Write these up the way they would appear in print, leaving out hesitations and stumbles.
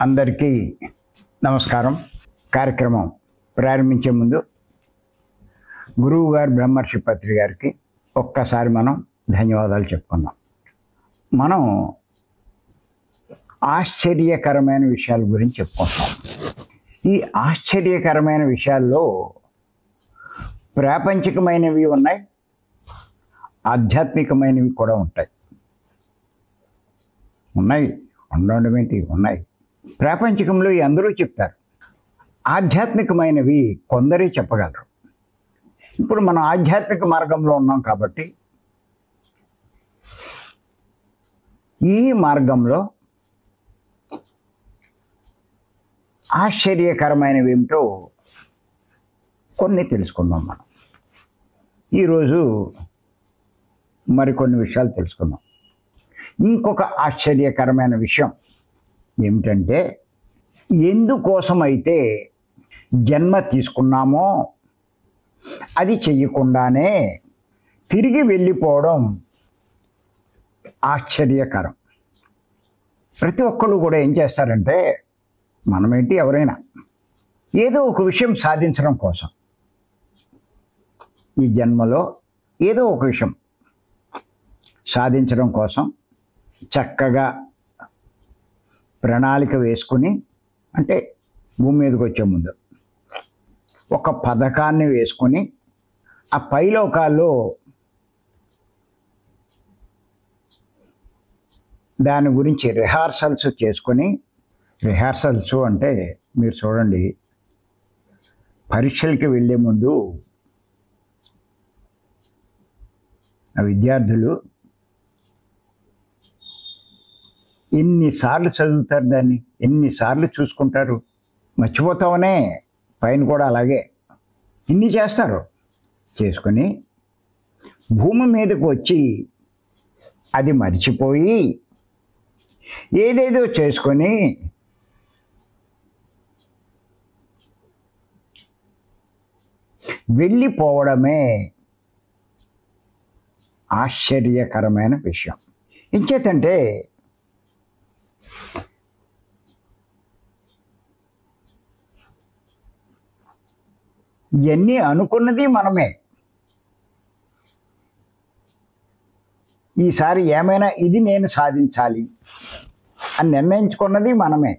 అందరికీ నమస్కారం. కార్యక్రమం ప్రారంభించే ముందు గురువు గారు బ్రహ్మర్షి పత్రి గారికి ఒక్కసారి మనం ధన్యవాదాలు చెప్పుకుందాం. మనం ఆశ్చర్యకరమైన విషయాల గురించి చెప్పుకుంటాం. ఈ ఆశ్చర్యకరమైన విషయాల్లో ప్రాపంచికమైనవి ఉన్నాయి, ఆధ్యాత్మికమైనవి కూడా ఉంటాయి. ఉండడం ఏంటి, ఉన్నాయి. ప్రాపంచికంలో అందరూ చెప్తారు, ఆధ్యాత్మికమైనవి కొందరే చెప్పగలరు. ఇప్పుడు మనం ఆధ్యాత్మిక మార్గంలో ఉన్నాం కాబట్టి ఈ మార్గంలో ఆశ్చర్యకరమైనవి ఏమిటో కొన్ని తెలుసుకుందాం. మనం ఈరోజు మరికొన్ని విషయాలు తెలుసుకుందాం. ఇంకొక ఆశ్చర్యకరమైన విషయం ఏమిటంటే, ఎందుకోసమైతే జన్మ తీసుకున్నామో అది చెయ్యకుండానే తిరిగి వెళ్ళిపోవడం ఆశ్చర్యకరం. ప్రతి ఒక్కళ్ళు కూడా ఏం చేస్తారంటే, మనమేంటి ఎవరైనా ఏదో ఒక విషయం సాధించడం కోసం, ఈ జన్మలో ఏదో ఒక విషయం సాధించడం కోసం చక్కగా ప్రణాళిక వేసుకుని, అంటే భూమి మీదకి వచ్చే ముందు ఒక పథకాన్ని వేసుకొని ఆ పైలోకాల్లో దాని గురించి రిహార్సల్స్ చేసుకొని, రిహార్సల్స్ అంటే మీరు చూడండి, పరీక్షలకి వెళ్ళే ముందు ఆ విద్యార్థులు ఎన్నిసార్లు చదువుతారు, దాన్ని ఎన్నిసార్లు చూసుకుంటారు, మర్చిపోతామనే పైన కూడా అలాగే ఇన్ని చేస్తారు. చేసుకొని భూమి మీదకు వచ్చి అది మర్చిపోయి ఏదేదో చేసుకొని వెళ్ళిపోవడమే ఆశ్చర్యకరమైన విషయం. ఇంచేతంటే ఇవన్నీ అనుకున్నది మనమే. ఈసారి ఏమైనా ఇది నేను సాధించాలి అని నిర్ణయించుకున్నది మనమే.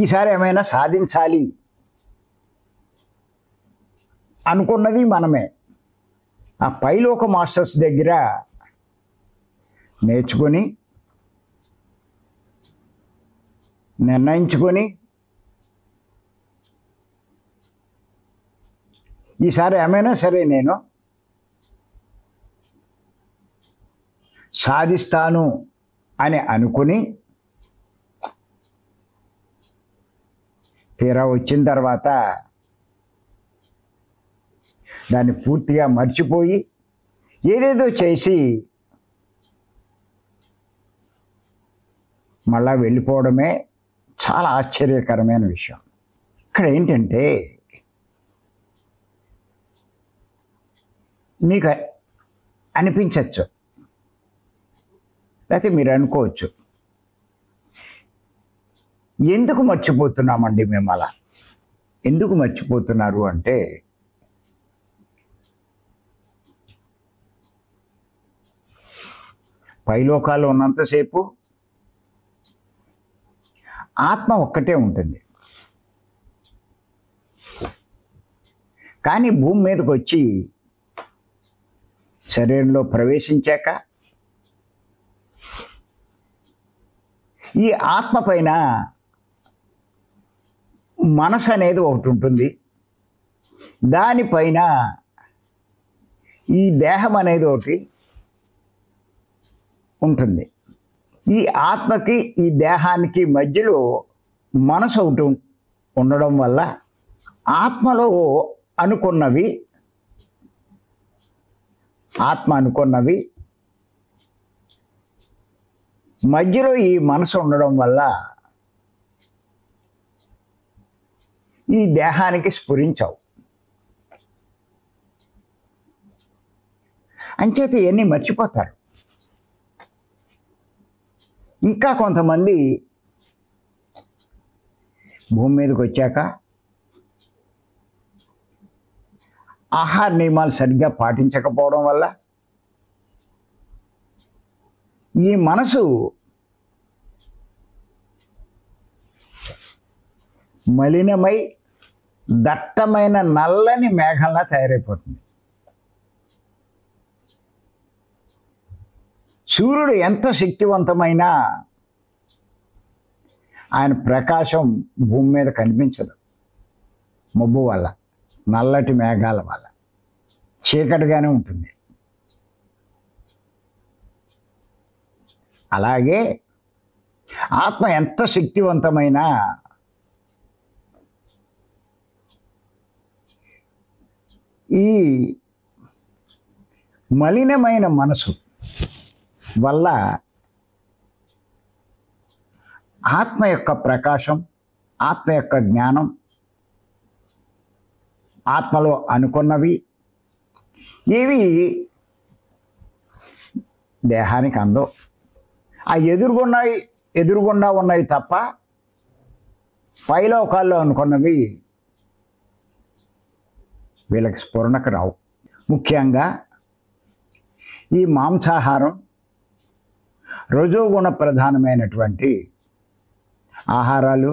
ఈసారి ఏమైనా సాధించాలి అనుకున్నది మనమే. ఆ పైలోక మాస్టర్స్ దగ్గర నేర్చుకొని నిర్ణయించుకొని ఈసారి ఏమైనా సరే నేను సాధిస్తాను అని అనుకుని తీరా వచ్చిన తర్వాత దాన్ని పూర్తిగా మర్చిపోయి ఏదేదో చేసి మళ్ళా వెళ్ళిపోవడమే చాలా ఆశ్చర్యకరమైన విషయం. ఇక్కడ ఏంటంటే, మీకు అనిపించవచ్చు, లేకపోతే మీరు అనుకోవచ్చు, ఎందుకు మర్చిపోతున్నామండి మేము అలా? ఎందుకు మర్చిపోతున్నారు అంటే, పైలోకాల్లో ఉన్నంతసేపు ఆత్మ ఒక్కటే ఉంటుంది. కానీ భూమి మీదకి వచ్చి శరీరంలో ప్రవేశించాక ఈ ఆత్మ పైన మనసు అనేది ఒకటి ఉంటుంది, దానిపైన ఈ దేహం అనేది ఒకటి ఉంటుంది. ఈ ఆత్మకి ఈ దేహానికి మధ్యలో మనసు ఒకటి ఉండడం వల్ల ఆత్మ అనుకున్నవి మధ్యలో ఈ మనసు ఉండడం వల్ల ఈ దేహానికి స్ఫురించవు. అంచేత ఇవన్నీ మర్చిపోతారు. ఇంకా కొంతమంది భూమి మీదకి వచ్చాక ఆహార నియమాలు సరిగ్గా పాటించకపోవడం వల్ల ఈ మనసు మలినమై దట్టమైన నల్లని మేఘంలా తయారైపోతుంది. సూర్యుడు ఎంత శక్తివంతమైనా ఆయన ప్రకాశం భూమి మీద కనిపించదు. మబ్బు వల్ల, నల్లటి మేఘాల వల్ల చీకటిగానే ఉంటుంది. అలాగే ఆత్మ ఎంత శక్తివంతమైనా ఈ మలినమైన మనసు వల్ల ఆత్మ యొక్క ప్రకాశం, ఆత్మ యొక్క జ్ఞానం, ఆత్మలో అనుకున్నవి ఏవి దేహానికి అందవు. ఆ ఎదురుగుండా ఉన్నవి తప్ప పైలోకాల్లో అనుకున్నవి వీళ్ళకి స్ఫురణకు రావు. ముఖ్యంగా ఈ మాంసాహారం రజోగుణ ప్రధానమైనటువంటి ఆహారాలు,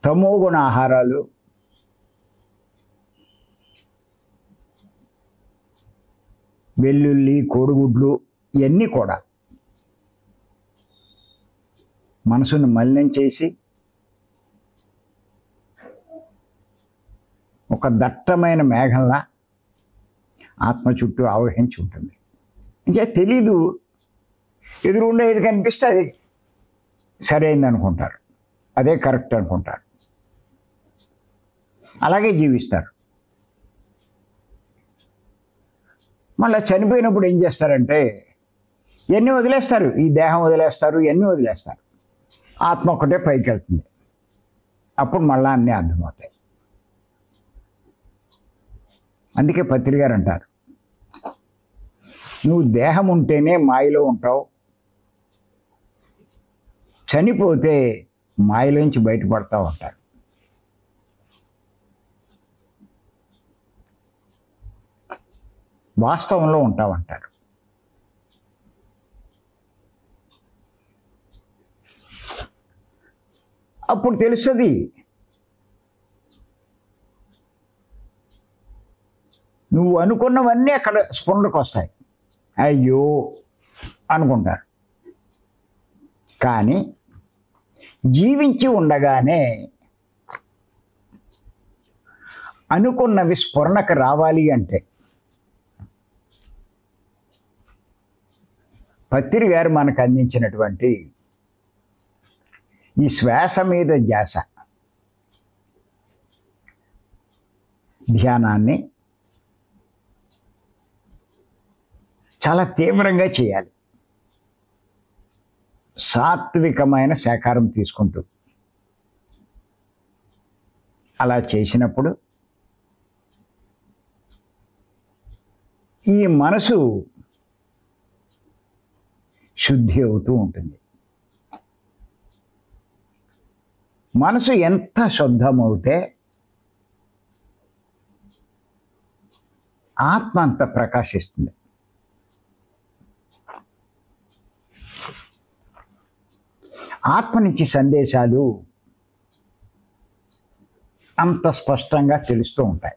తమోగుణ ఆహారాలు, వెల్లుల్లి, కోడిగుడ్లు ఇవన్నీ కూడా మనసును మలినం చేసి ఒక దట్టమైన మేఘంలా ఆత్మ చుట్టూ ఆవహించి ఉంటుంది. ఇంకా తెలీదు, ఎదురుగుండా ఏది కనిపిస్తే అది సరైంది అనుకుంటారు, అదే కరెక్ట్ అనుకుంటారు, అలాగే జీవిస్తారు. మళ్ళీ చనిపోయినప్పుడు ఏం చేస్తారంటే ఇవన్నీ వదిలేస్తారు, ఈ దేహం వదిలేస్తారు, ఇవన్నీ వదిలేస్తారు. ఆత్మ ఒక్కటే పైకి వెళ్తుంది. అప్పుడు మళ్ళీ అన్నీ అర్థమవుతాయి. అందుకే పత్రి గారు అంటారు, నువ్వు దేహం ఉంటేనే మాయలో ఉంటావు, చనిపోతే మాయలోంచి బయటపడతావు అంటారు. వాస్తవంలో ఉంటావంటారు. అప్పుడు తెలుస్తుంది నువ్వు అనుకున్నవన్నీ అక్కడ స్ఫురణకు వస్తాయి. అయ్యో అనుకుంటారు. కానీ జీవించి ఉండగానే అనుకున్నవి స్ఫురణకు రావాలి అంటే పత్రి గారు మనకు అందించినటువంటి ఈ శ్వాస మీద ధ్యాస ధ్యానాన్ని చాలా తీవ్రంగా చేయాలి. సాత్వికమైన శాకారం తీసుకుంటూ అలా చేసినప్పుడు ఈ మనసు శుద్ధి అవుతూ ఉంటుంది. మనసు ఎంత శుద్ధమవుతే ఆత్మ అంత ప్రకాశిస్తుంది. ఆత్మ నుంచి సందేశాలు అంత స్పష్టంగా తెలుస్తూ ఉంటాయి.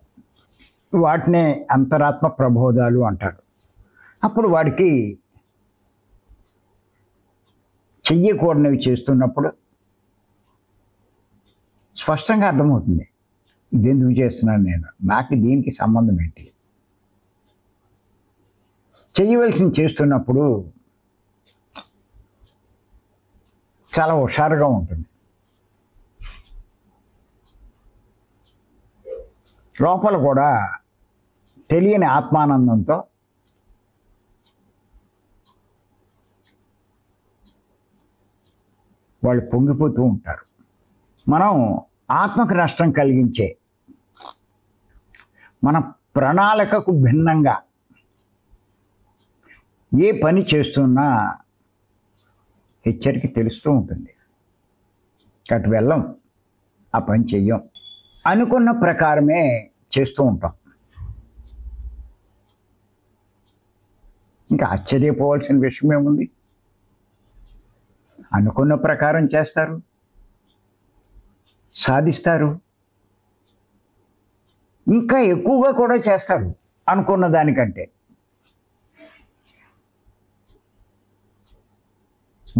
వాటినే అంతరాత్మ ప్రబోధాలు అంటారు. అప్పుడు వాడికి చెయ్యకూడనివి చేస్తున్నప్పుడు స్పష్టంగా అర్థమవుతుంది, ఇదెందుకు చేస్తున్నాను నేను, నాకు దీనికి సంబంధం ఏంటి. చెయ్యవలసింది చేస్తున్నప్పుడు చాలా హుషారుగా ఉంటుంది. లోపల కూడా తెలియని ఆత్మానందంతో వాళ్ళు పొంగిపోతూ ఉంటారు. మనం ఆత్మకు నష్టం కలిగించే మన ప్రణాళికకు భిన్నంగా ఏ పని చేస్తున్నా హెచ్చరిక తెలుస్తూ ఉంటుంది. అటు వెళ్ళం, ఆ పని చెయ్యం, అనుకున్న ప్రకారమే చేస్తూ ఉంటాం. ఇంకా ఆశ్చర్యపోవాల్సిన విషయం ఏముంది? అనుకున్న ప్రకారం చేస్తారు, సాధిస్తారు, ఇంకా ఎక్కువగా కూడా చేస్తారు అనుకున్న దానికంటే.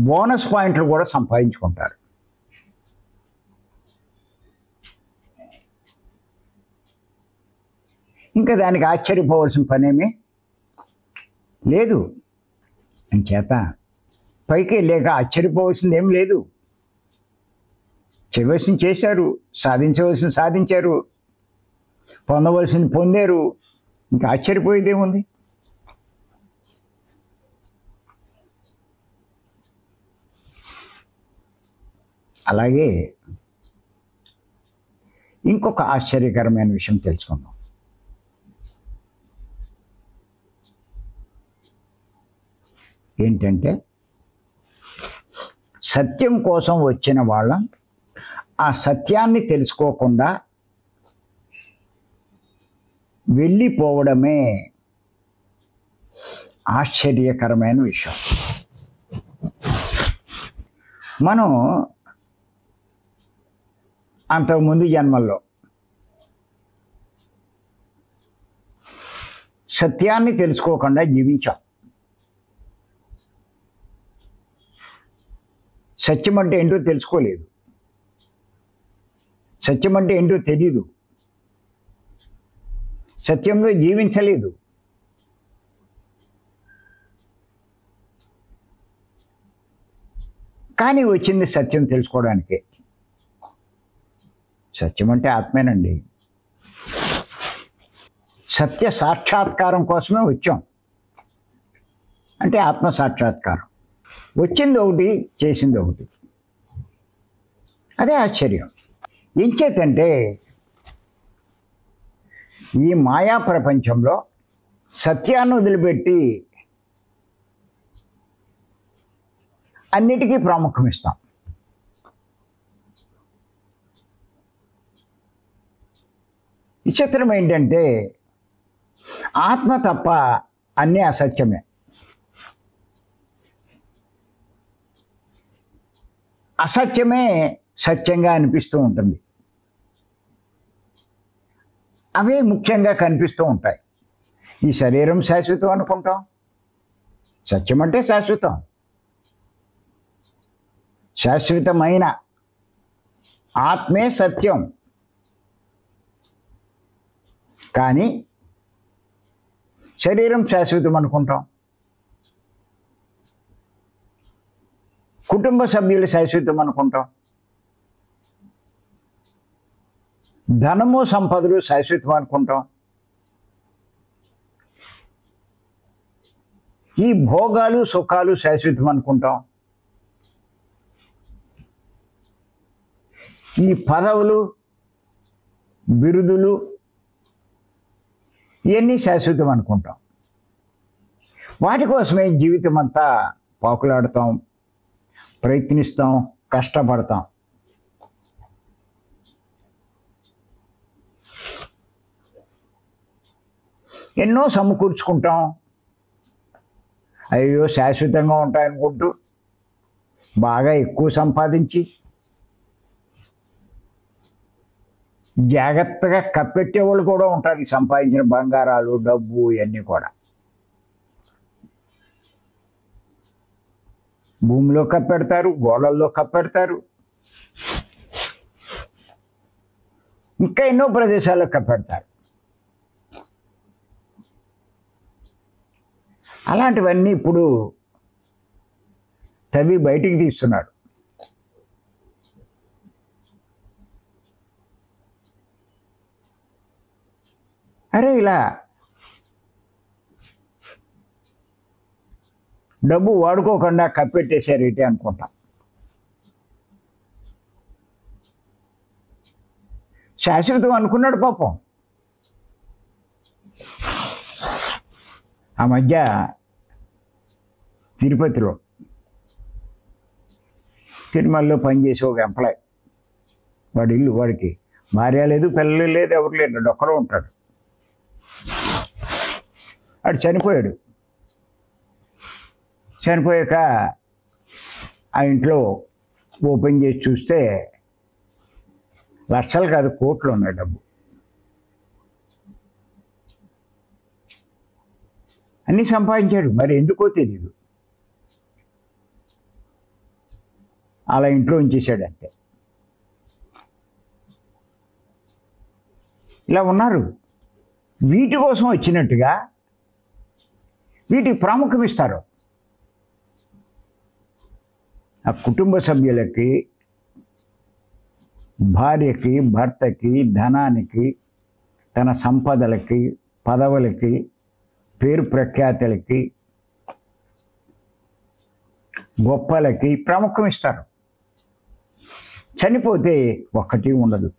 బోనస్ పాయింట్లు కూడా సంపాదించుకుంటారు. ఇంకా దానికి ఆశ్చర్యపోవాల్సిన పనేమీ లేదు. అంచేత పైకి వెళ్ళాక ఆశ్చర్యపోవాల్సింది ఏం లేదు. చేయవలసింది చేశారు, సాధించవలసింది సాధించారు, పొందవలసింది పొందారు. ఇంకా ఆశ్చర్యపోయేది ఏముంది? అలాగే ఇంకొక ఆశ్చర్యకరమైన విషయం తెలుసుకుందాం. ఏంటంటే, సత్యం కోసం వచ్చిన వాళ్ళం ఆ సత్యాన్ని తెలుసుకోకుండా వెళ్ళిపోవడమే ఆశ్చర్యకరమైన విషయం. మనం అంతకుముందు జన్మల్లో సత్యాన్ని తెలుసుకోకుండా జీవించాం. సత్యం అంటే ఏంటో తెలుసుకోలేదు, సత్యం అంటే ఏంటో తెలీదు, సత్యంలో జీవించలేదు. కానీ వచ్చింది సత్యం తెలుసుకోవడానికే. సత్యం అంటే ఆత్మేనండి. సత్య సాక్షాత్కారం కోసమే వచ్చాం. అంటే ఆత్మ సాక్షాత్కారం. వచ్చింది ఒకటి, చేసింది ఒకటి. అదే ఆశ్చర్యం. ఎంచేతంటే ఈ మాయా ప్రపంచంలో సత్యాన్ని వదిలిపెట్టి అన్నిటికీ ప్రాముఖ్యం ఇస్తాం. విచిత్రం ఏంటంటే ఆత్మ తప్ప అన్నీ అసత్యమే. అసత్యమే సత్యంగా అనిపిస్తూ ఉంటుంది. అవే ముఖ్యంగా కనిపిస్తూ ఉంటాయి. ఈ శరీరం శాశ్వతం అనుకుంటాం. సత్యం అంటే శాశ్వతం, శాశ్వతమైన ఆత్మే సత్యం. కానీ శరీరం శాశ్వతం అనుకుంటాం, కుటుంబ సభ్యులు శాశ్వతం అనుకుంటాం, ధనము సంపదలు శాశ్వతం అనుకుంటాం. ఈ భోగాలు సుఖాలు శాశ్వతం అనుకుంటాం. ఈ పదవులు బిరుదులు ఇవన్నీ శాశ్వతం అనుకుంటాం. వాటి కోసమే జీవితం అంతా పాకులాడుతాం, ప్రయత్నిస్తాం, కష్టపడతాం. ఎన్నో సమకూర్చుకుంటాం. అయ్యో శాశ్వతంగా ఉంటాయనుకుంటూ బాగా ఎక్కువ సంపాదించి జాగ్రత్తగా కప్పెట్టేవాళ్ళు కూడా ఉంటారు. ఈ సంపాదించిన బంగారాలు, డబ్బు ఇవన్నీ కూడా భూమిలో కప్పెడతారు, గోడల్లో కప్పెడతారు, ఇంకా ఎన్నో ప్రదేశాల్లో కప్పెడతారు. అలాంటివన్నీ ఇప్పుడు తవ్వి బయటికి తీస్తున్నారు. అరే ఇలా డబ్బు వాడుకోకుండా కప్పెట్టేశారు ఏంటి అనుకుంటాం. శాశ్వతం అనుకున్నాడు పాపం. ఆ మధ్య తిరుపతిలో తిరుమలలో పనిచేసే ఒక ఎంప్లాయ్. వాడి ఇల్లు, వాడికి భార్య లేదు, పిల్లలు లేదు, ఎవరు లేరు, ఒక్కడో ఉంటాడు. వాడు చనిపోయాడు. చనిపోయాక ఆ ఇంట్లో ఓపెన్ చేసి చూస్తే లక్షలు కాదు, కోట్లు ఉన్నాయి డబ్బు. అన్నీ సంపాదించాడు, మరి ఎందుకో తెలియదు. అలా ఇంట్లో ఉంచేశాడు అంతే. ఇలా ఉన్నారు. వీటి కోసం వచ్చినట్టుగా వీటికి ప్రాముఖ్యం ఇస్తారు. ఆ కుటుంబ సభ్యులకి, భార్యకి, భర్తకి, ధనానికి, తన సంపదలకి, పదవులకి, పేరు ప్రఖ్యాతులకి, గొప్పలకి ప్రాముఖ్యం ఇస్తారు. చనిపోతే ఒక్కటి ఉండదు,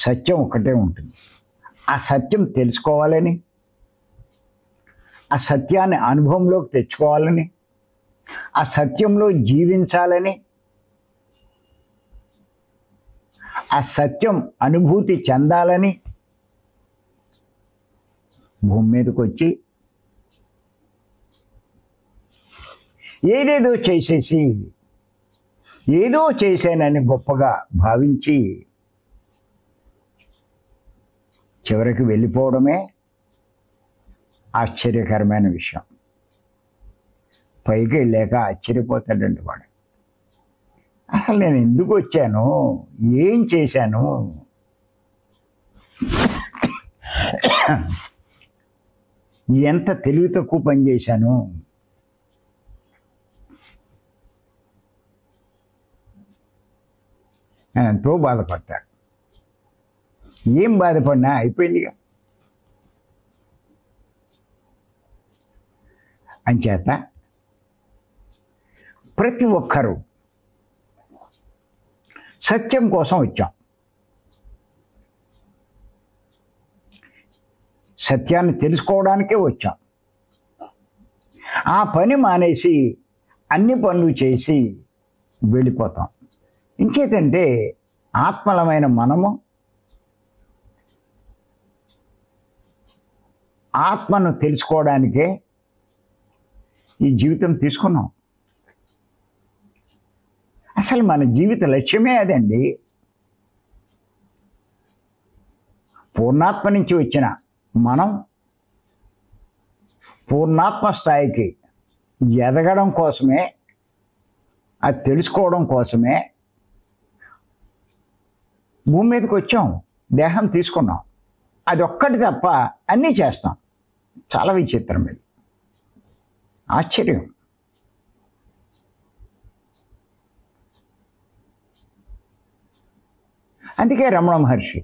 సత్యం ఒక్కటే ఉంటుంది. ఆ సత్యం తెలుసుకోవాలని, ఆ సత్యాన్ని అనుభవంలోకి తెచ్చుకోవాలని, ఆ సత్యంలో జీవించాలని, ఆ సత్యం అనుభూతి చెందాలని భూమి మీదకి వచ్చి ఏదేదో చేసేసి ఏదో చేశానని గొప్పగా భావించి చివరికి వెళ్ళిపోవడమే ఆశ్చర్యకరమైన విషయం. పైకి వెళ్ళాక ఆశ్చర్యపోతాడండి వాడు. అసలు నేను ఎందుకు వచ్చాను, ఏం చేశాను, ఎంత తెలివి తక్కువ పని చేశాను, అని ఎంతో బాధపడతాడు. ఏం బాధపడినా అయిపోయిందిగా. అంచేత ప్రతి ఒక్కరూ సత్యం కోసం వచ్చాం. సత్యాన్ని తెలుసుకోవడానికే వచ్చాం. ఆ పని మానేసి అన్ని పనులు చేసి వెళ్ళిపోతాం. ఇంకేతంటే ఆత్మలమైన మనము ఆత్మను తెలుసుకోవడానికే ఈ జీవితం తీసుకున్నాం. అసలు మన జీవిత లక్ష్యమే అదండి. పూర్ణాత్మ నుంచి వచ్చిన మనం పూర్ణాత్మ స్థాయికి ఎదగడం కోసమే, అది తెలుసుకోవడం కోసమే భూమి మీదకి వచ్చాం, దేహం తీసుకున్నాం. అది ఒక్కటి తప్ప అన్నీ చేస్తాం. చాలా విచిత్రం ఇది, ఆశ్చర్యం. అందుకే రమణ మహర్షి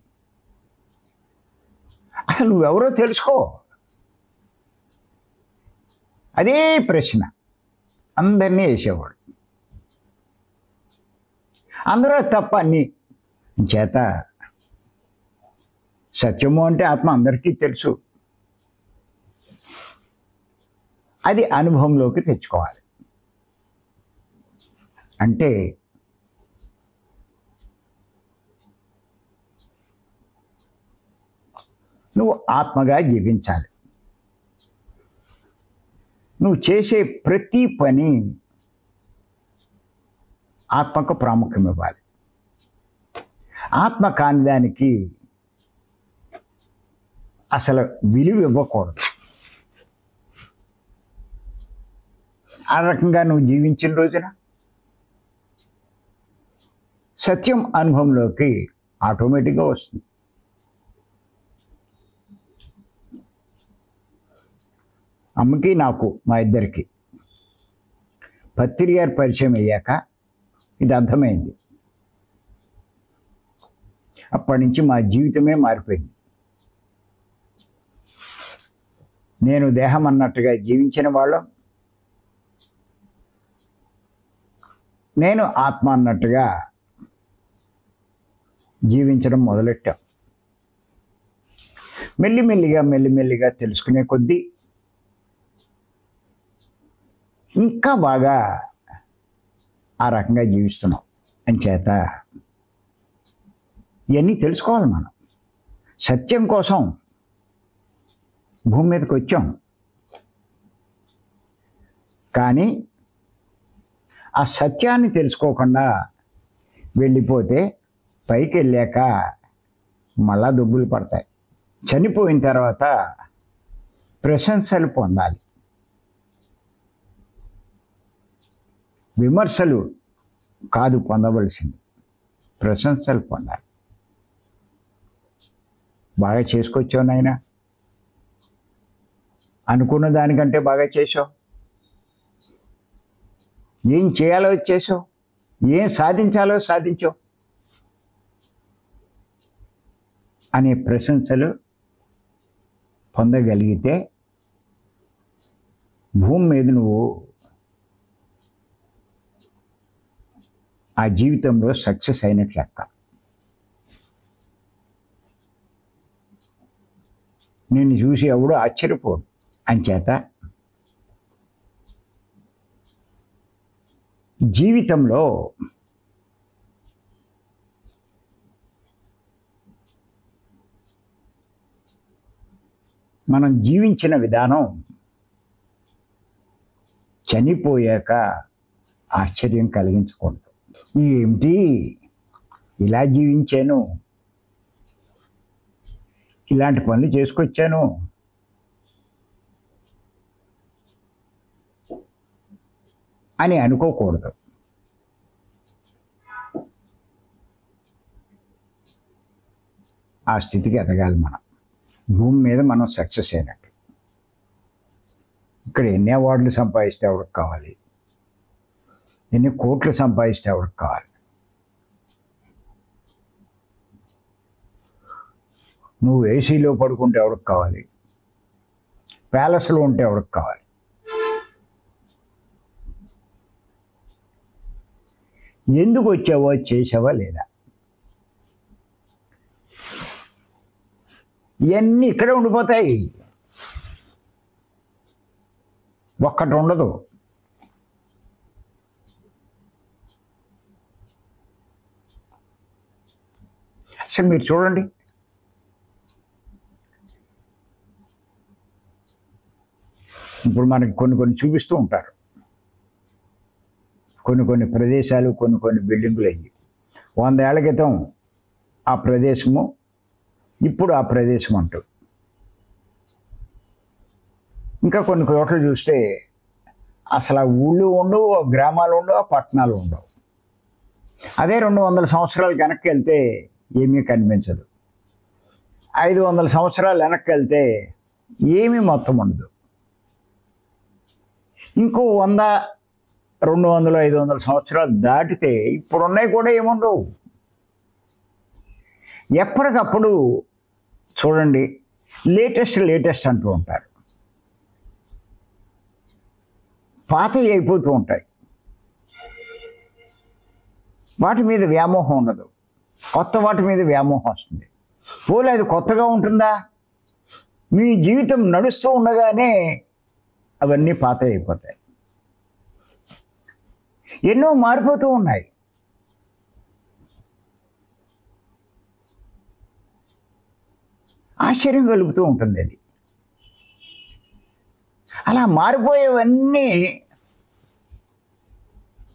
అసలు నువ్వెవరో తెలుసుకో, అదే ప్రశ్న అందరినీ వేసేవాడు. అందరూ తప్ప అన్నీ చేత సత్యము అంటే ఆత్మ అందరికీ తెలుసు. అది అనుభవంలోకి తెచ్చుకోవాలి. అంటే నువ్వు ఆత్మగా జీవించాలి. నువ్వు చేసే ప్రతి పని ఆత్మకు ప్రాముఖ్యం ఇవ్వాలి. ఆత్మ కాని దానికి అసలు విలువ ఇవ్వకూడదు. ఆ రకంగా నువ్వు జీవించిన రోజున సత్యం అనుభవంలోకి ఆటోమేటిక్గా వస్తుంది. అమ్మకి నాకు మా ఇద్దరికి పత్రి గారి పరిచయం అయ్యాక ఇది అర్థమైంది. అప్పటి నుంచి మా జీవితమే మారిపోయింది. నేను దేహం అన్నట్టుగా జీవించిన వాళ్ళం, నేను ఆత్మ అన్నట్టుగా జీవించడం మొదలెట్టాం. మెల్లిమెల్లిగా తెలుసుకునే కొద్దీ ఇంకా బాగా ఆ రకంగా జీవిస్తున్నాం. అంచేత ఇవన్నీ తెలుసుకోవాలి మనం. సత్యం కోసం భూమి మీదకి వచ్చాం. కానీ ఆ సత్యాన్ని తెలుసుకోకుండా వెళ్ళిపోతే పైకి వెళ్ళాక మళ్ళా దుబ్బులు పడతాయి. చనిపోయిన తర్వాత ప్రశంసలు పొందాలి, విమర్శలు కాదు పొందవలసింది, ప్రశంసలు పొందాలి. బాగా చేసుకొచ్చావు నాయనా, అనుకున్న దానికంటే బాగా చేసావు, ఏం చేయాలో చేసావు, ఏం సాధించాలో సాధించావు అనే ప్రశంసలు పొందగలిగితే భూమి మీద నువ్వు ఆ జీవితంలో సక్సెస్ అయినట్లు లెక్క. నిన్ను చూసి ఎవడో ఆశ్చర్యపోడు. అంచేత జీవితంలో మనం జీవించిన విధానం చనిపోయాక ఆశ్చర్యం కలిగించకూడదు. ఏమిటి ఇలా జీవించాను, ఇలాంటి పనులు చేసుకొచ్చాను అని అనుకోకూడదు. ఆ స్థితికి ఎదగాలి మనం. భూమి మీద మనం సక్సెస్ అయినట్టు. ఇక్కడ ఎన్ని అవార్డులు సంపాదిస్తే ఎవరికి కావాలి, ఎన్ని కోట్లు సంపాదిస్తే ఎవరికి కావాలి. నువ్వు ఏసీలో పడుకుంటే ఎవరికి కావాలి, ప్యాలెస్లో ఉంటే ఎవరికి కావాలి. ఎందుకు వచ్చావో చేసావా లేదా, ఇవన్నీ ఇక్కడే ఉండిపోతాయి, ఒక్కటి ఉండదు. అసలు మీరు చూడండి, ఇప్పుడు మనకి కొన్ని చూపిస్తూ ఉంటారు. కొన్ని ప్రదేశాలు, కొన్ని బిల్డింగులు అయ్యి 100 ఏళ్ల క్రితం ఆ ప్రదేశము, ఇప్పుడు ఆ ప్రదేశం అంటూ. ఇంకా కొన్ని చోట్ల చూస్తే అసలు ఆ ఊళ్ళు ఉండవు, ఆ గ్రామాలు ఉండవు, ఆ పట్టణాలు ఉండవు. అదే 200 సంవత్సరాలు వెనక్కి వెళ్తే ఏమీ కనిపించదు. 500 సంవత్సరాలు వెనక్కి వెళ్తే ఏమీ మొత్తం ఉండదు. ఇంకో 100, 200, 500 సంవత్సరాలు దాటితే ఇప్పుడున్నాయి కూడా ఏముండవు. ఎప్పటికప్పుడు చూడండి, లేటెస్ట్ అంటూ ఉంటారు. పాతవి అయిపోతూ ఉంటాయి. వాటి మీద వ్యామోహం ఉండదు, కొత్త వాటి మీద వ్యామోహం వస్తుంది. పోలే అది కొత్తగా ఉంటుందా? మీ జీవితం నడుస్తూ ఉండగానే అవన్నీ పాత అయిపోతాయి. ఎన్నో మారిపోతూ ఉన్నాయి. ఆశ్చర్యం కలుగుతూ ఉంటుంది అది. అలా మారిపోయేవన్నీ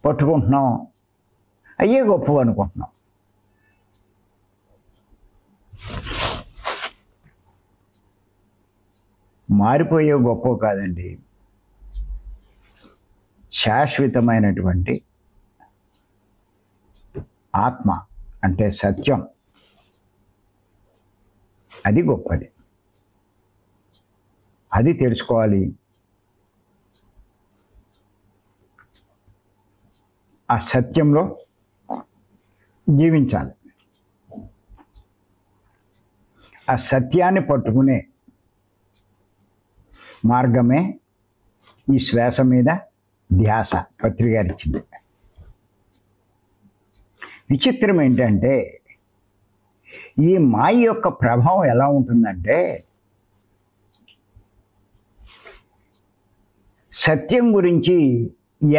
పట్టుకుంటున్నాం, అయ్యే గొప్ప అనుకుంటున్నాం. మారిపోయే గొప్ప కాదండి, శాశ్వతమైనటువంటి ఆత్మ అంటే సత్యం, అది గొప్పది. అది తెలుసుకోవాలి. ఆ సత్యంలో జీవించాలి. ఆ సత్యాన్ని పట్టుకునే మార్గమే ఈ శ్వాస మీద ధ్యాస పత్రిక ఇచ్చింది. విచిత్రం ఏంటంటే, ఈ మాయ యొక్క ప్రభావం ఎలా ఉంటుందంటే, సత్యం గురించి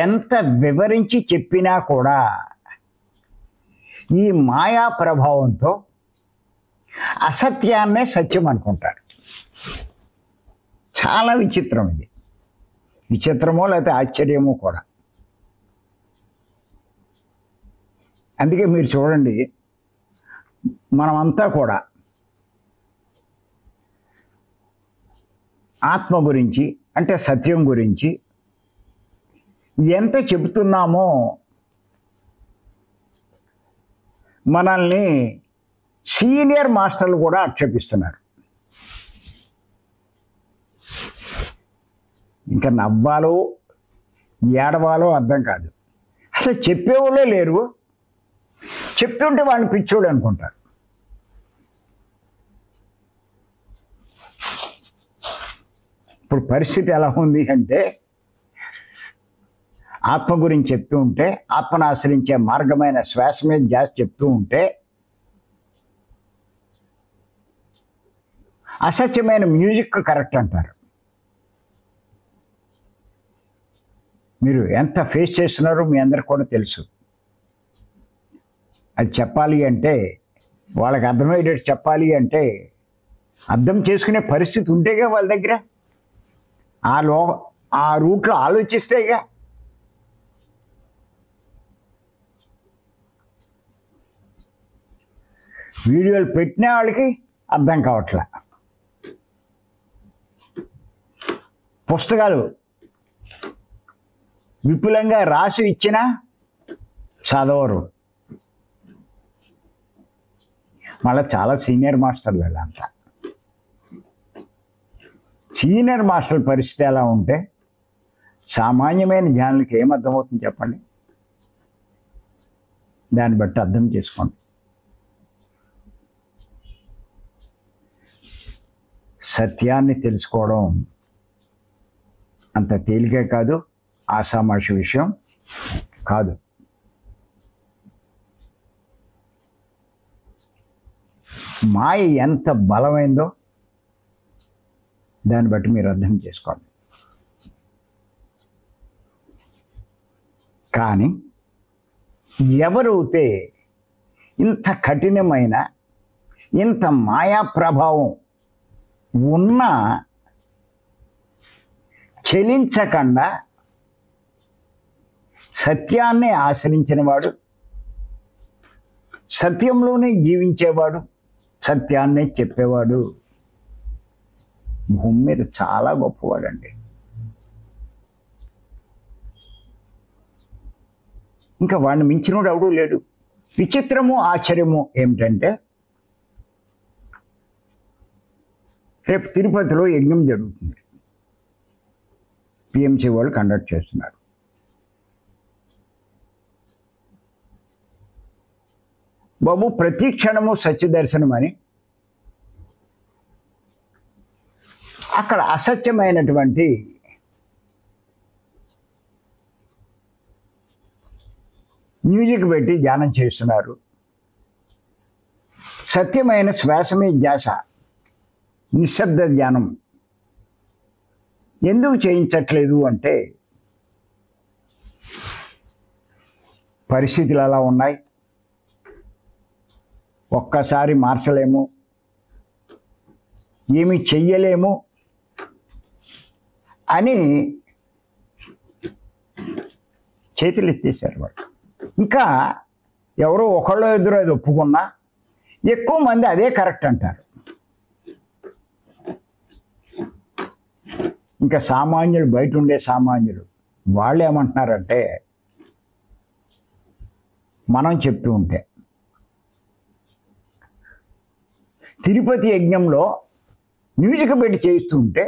ఎంత వివరించి చెప్పినా కూడా ఈ మాయా ప్రభావంతో అసత్యాన్నే సత్యం అనుకుంటారు. చాలా విచిత్రం ఇది. విచిత్రమో లేకపోతే ఆశ్చర్యమో కూడా. అందుకే మీరు చూడండి, మనమంతా కూడా ఆత్మ గురించి అంటే సత్యం గురించి ఎంత చెబుతున్నామో మనల్ని సీనియర్ మాస్టర్లు కూడా ఆక్షేపిస్తున్నారు. ఇంకా నవ్వాలో ఏడవాలో అర్థం కాదు. అసలు చెప్పేవాళ్ళే లేరు, చెప్తుంటే వాళ్ళని పిచ్చోడు అనుకుంటారు. ఇప్పుడు పరిస్థితి ఎలా ఉంది అంటే, ఆత్మ గురించి చెప్తూ ఉంటే, ఆత్మను ఆశ్రయించే మార్గమైన శ్వాస మీద ధ్యాస చెప్తూ ఉంటే, అసత్యమైన మ్యూజిక్ కరెక్ట్ అంటారు. మీరు ఎంత ఫేస్ చేస్తున్నారో మీ అందరికి కూడా తెలుసు. అది చెప్పాలి అంటే, వాళ్ళకి అర్థమయ్యేటట్టు చెప్పాలి అంటే, అర్థం చేసుకునే పరిస్థితి ఉంటేగా వాళ్ళ దగ్గర, ఆ రూట్లో ఆలోచిస్తేగా. వీడియోలు పెట్టిన వాళ్ళకి అర్థం కావట్లే. పుస్తకాలు విపులంగా రాసి ఇచ్చినా చదవరు. మళ్ళీ చాలా సీనియర్ మాస్టర్లు వీళ్ళంతా. సీనియర్ మాస్టర్ పరిస్థితి ఎలా ఉంటే సామాన్యమైన జ్ఞానులకి ఏం అర్థమవుతుంది చెప్పండి? దాన్ని బట్టి అర్థం చేసుకోండి. సత్యాన్ని తెలుసుకోవడం అంత తేలికే కాదు, ఆషామాషి విషయం కాదు. మాయ ఎంత బలమైందో దాన్ని బట్టి మీరు అర్థం చేసుకోండి. కానీ ఎవరైతే ఇంత కఠినమైన, ఇంత మాయా ప్రభావం ఉన్నా చెలించకుండా సత్యాన్ని ఆశ్రయించినవాడు, సత్యంలోనే జీవించేవాడు, సత్యాన్నే చెప్పేవాడు భూమి మీద చాలా గొప్పవాడండి. ఇంకా వాడిని మించినోడు ఎవడూ లేడు. విచిత్రము ఆశ్చర్యము ఏమిటంటే, రేపు తిరుపతిలో యజ్ఞం జరుగుతుంది. పిఎంసి వాళ్ళు కండక్ట్ చేస్తున్నారు. బాబు ప్రతి క్షణము సత్యదర్శనం అని అక్కడ అసత్యమైనటువంటి మ్యూజిక్ పెట్టి ధ్యానం చేస్తున్నారు. సత్యమైన శ్వాసమే ధ్యాస, నిశ్శబ్ద ధ్యానం ఎందుకు చేయించట్లేదు అంటే, పరిస్థితులు అలా ఉన్నాయి, ఒక్కసారి మార్చలేము, ఏమి చెయ్యలేము అని చేతులు ఎత్తేసారు వాళ్ళు. ఇంకా ఎవరో ఒకళ్ళో ఇద్దరు అది ఒప్పుకున్నా ఎక్కువ మంది అదే కరెక్ట్ అంటారు. ఇంకా సామాన్యులు, బయట ఉండే సామాన్యులు వాళ్ళు ఏమంటున్నారంటే, మనం చెప్తూ ఉంటే తిరుపతి యజ్ఞంలో మ్యూజిక్ పెట్టి చేయిస్తూ ఉంటే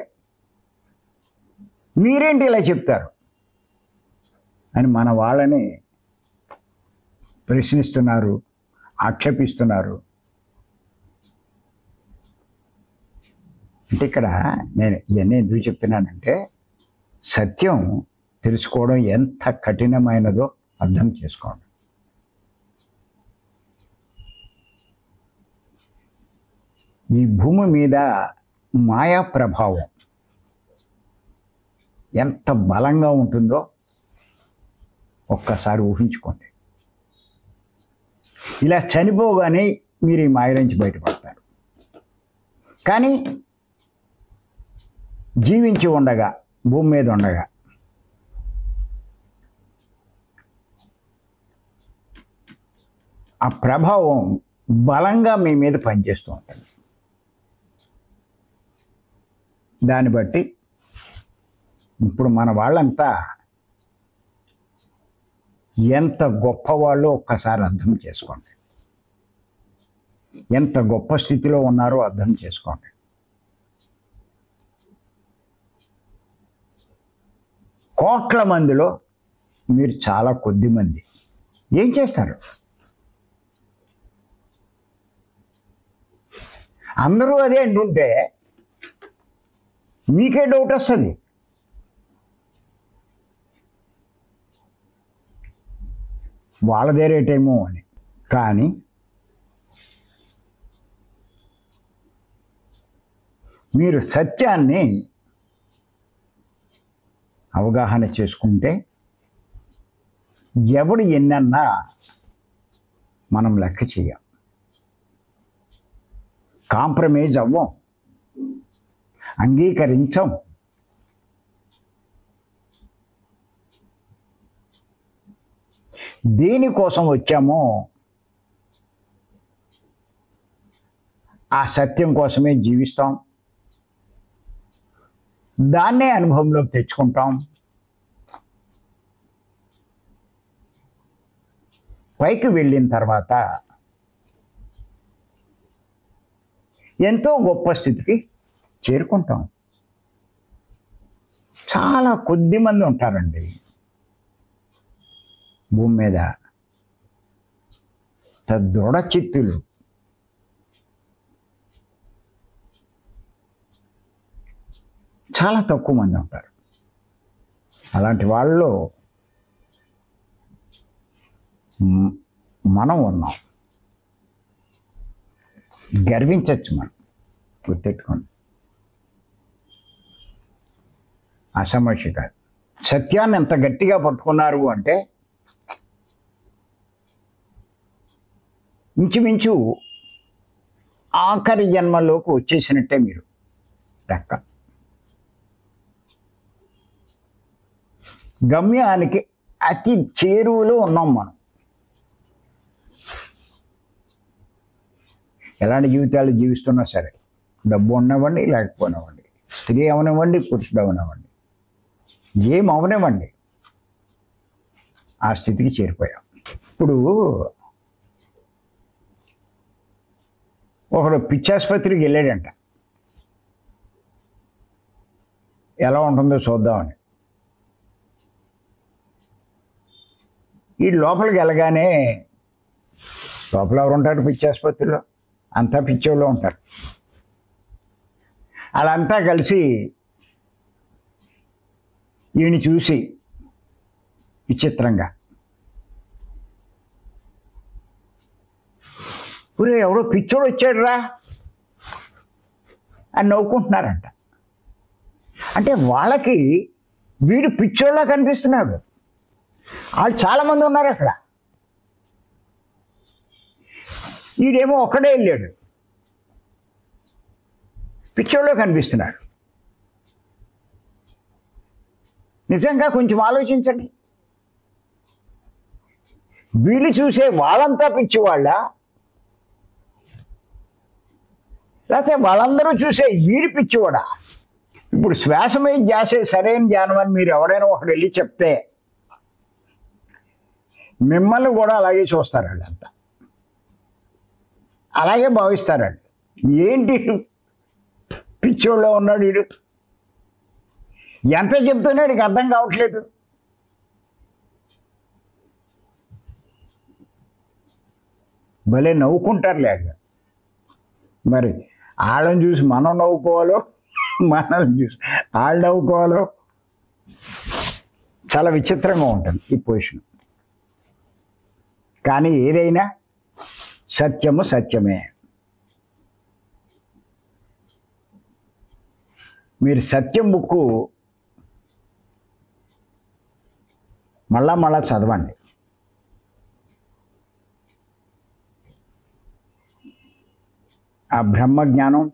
మీరేంటి ఇలా చెప్తారు అని మన వాళ్ళని ప్రశ్నిస్తున్నారు, ఆక్షేపిస్తున్నారు. అంటే ఇక్కడ నేను ఇవన్నీ ఎందుకు చెప్తున్నానంటే, సత్యం తెలుసుకోవడం ఎంత కఠినమైనదో అర్థం చేసుకోండి. ఈ భూమి మీద మాయా ప్రభావం ఎంత బలంగా ఉంటుందో ఒక్కసారి ఊహించుకోండి. ఇలా చనిపోగానే మీరు ఈ మాయ నుంచి బయటపడతారు. కానీ జీవించి ఉండగా, భూమి మీద ఉండగా ఆ ప్రభావం బలంగా మీ మీద పనిచేస్తూ ఉంటుంది. దాన్ని బట్టి ఇప్పుడు మన వాళ్ళంతా ఎంత గొప్పవాళ్ళో ఒక్కసారి అర్థం చేసుకోండి. ఎంత గొప్ప స్థితిలో ఉన్నారో అర్థం చేసుకోండి. కోట్ల మందిలో మీరు చాలా కొద్ది మంది. ఏం చేస్తారు? అందరూ అదే అంటుంటే మీకే డౌట్ వస్తుంది. వాళ్ళదే రేటేమో అని. కానీ మీరు సత్యాన్ని అవగాహన చేసుకుంటే ఎవడు ఎన్నన్నా మనం లెక్క చేయం, కాంప్రమైజ్ అవ్వం, అంగీకరించం. దేనికోసం వచ్చామో ఆ సత్యం కోసమే జీవిస్తాం, దాన్నే అనుభవంలోకి తెచ్చుకుంటాం. పైకి వెళ్ళిన తర్వాత ఎంతో గొప్ప స్థితికి చేరుకుంటాం. చాలా కొద్ది మంది ఉంటారండి భూమి మీద దృఢ చిత్తులు. చాలా తక్కువ మంది ఉంటారు. అలాంటి వాళ్ళలో మనం ఉన్నాం. గర్వించవచ్చు మనం, గుర్తెట్టుకోండి. అసమస్య కాదు. సత్యాన్ని ఎంత గట్టిగా పట్టుకున్నారు అంటే ఇంచుమించు ఆఖరి జన్మలోకి వచ్చేసినట్టే మీరు లెక్క. గమ్యానికి అతి చేరువలో ఉన్నాం మనం. ఎలాంటి జీవితాలు జీవిస్తున్నా సరే, డబ్బు ఉన్నవ్వండి లేకపోనివ్వండి, స్త్రీ అవనివ్వండి పురుషుడు అవనివ్వండి, ఏం అవనివ్వండి, ఆ స్థితికి చేరిపోయాం. ఇప్పుడు ఒకడు పిచ్చాసుపత్రికి వెళ్ళాడంట, ఎలా ఉంటుందో చూద్దామని. ఈ లోపలికి వెళ్ళగానే, లోపల ఎవరు ఉంటారు పిచ్చాసుపత్రిలో? అంతా పిచ్చోళ్ళు ఉంటారు. వాళ్ళంతా కలిసి ఈయన చూసి విచిత్రంగా, ఊరే ఎవడో పిచ్చోడు వచ్చాడు రా అని నవ్వుకుంటున్నారంట. అంటే వాళ్ళకి వీడు పిచ్చోళ్ళ కనిపిస్తున్నాడు. వాళ్ళు చాలామంది ఉన్నారు అక్కడ. వీడేమో ఒక్కడే వెళ్ళాడు, పిచ్చోళ్ళలో కనిపిస్తున్నాడు. నిజంగా కొంచెం ఆలోచించండి. వీళ్ళు చూసే వాళ్ళంతా పిచ్చివాళ్ళ, లేకపోతే వాళ్ళందరూ చూసే వీడి పిచ్చివాడా? ఇప్పుడు శ్వాసమే ధ్యాసే సరైన ధ్యానం అని మీరు ఎవరైనా ఒకడు వెళ్ళి చెప్తే మిమ్మల్ని కూడా అలాగే చూస్తారు. వాళ్ళంతా అలాగే భావిస్తారండి. ఏంటి పిచ్చోళ్ళలో ఉన్నాడు వీడు, ఎంత చెప్తున్నాడు నీకు అర్థం కావట్లేదు. భలే నవ్వుకుంటారు లేక. మరి వాళ్ళని చూసి మనం నవ్వుకోవాలో, మనల్ని చూసి వాళ్ళు నవ్వుకోవాలో, చాలా విచిత్రంగా ఉంటుంది ఈ పొజిషన్. కానీ ఏదైనా సత్యము సత్యమే. మీరు సత్యం బుక్కు మళ్ళా మళ్ళా చదవండి. ఆ బ్రహ్మజ్ఞానం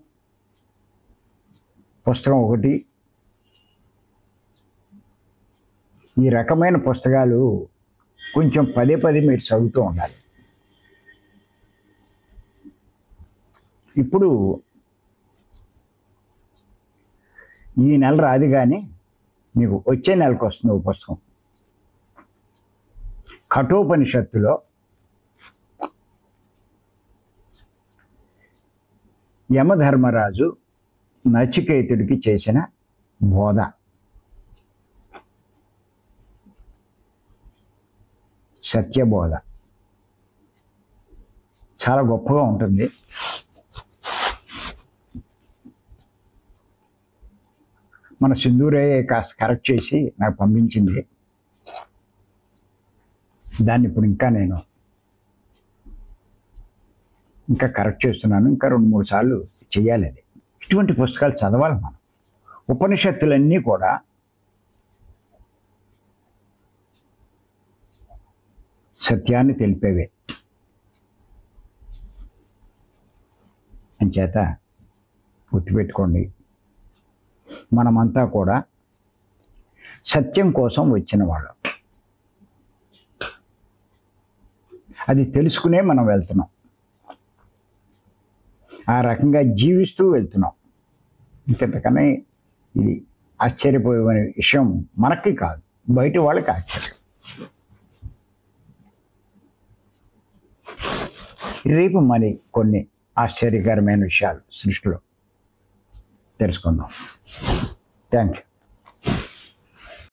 పుస్తకం ఒకటి, ఈ రకమైన పుస్తకాలు కొంచెం పదే పదే మీరు చదువుతూ ఉండాలి. ఇప్పుడు ఈ నెల రాదు కానీ మీకు వచ్చే నెలకు వస్తుంది ఒక పుస్తకం. కఠోపనిషత్తులో యమధర్మరాజు నచికేతుడికి చేసిన బోధ. సత్యబోధ చాలా గొప్పగా ఉంటుంది. మన సింధూరే కాస్త కరెక్ట్ చేసి నాకు పంపించింది. దాన్ని ఇప్పుడు నేను ఇంకా కరెక్ట్ చేస్తున్నాను. ఇంకా 2-3 సార్లు చెయ్యాలి అది. ఇటువంటి పుస్తకాలు చదవాలి మనం. ఉపనిషత్తులన్నీ కూడా సత్యాన్ని తెలిపేవే. అంచేత గుర్తుపెట్టుకోండి, మనమంతా కూడా సత్యం కోసం వచ్చిన వాళ్ళం. అది తెలుసుకునే మనం వెళ్తున్నాం, ఆ రకంగా జీవిస్తూ వెళ్తున్నాం. ఇంకెంతకన్నా ఇది ఆశ్చర్యపోయే విషయం మనకి కాదు, బయట వాళ్ళకి ఆశ్చర్యం. రేపు మరి కొన్ని ఆశ్చర్యకరమైన విషయాలు సృష్టిలో తెలుసుకుందాం. Thank you.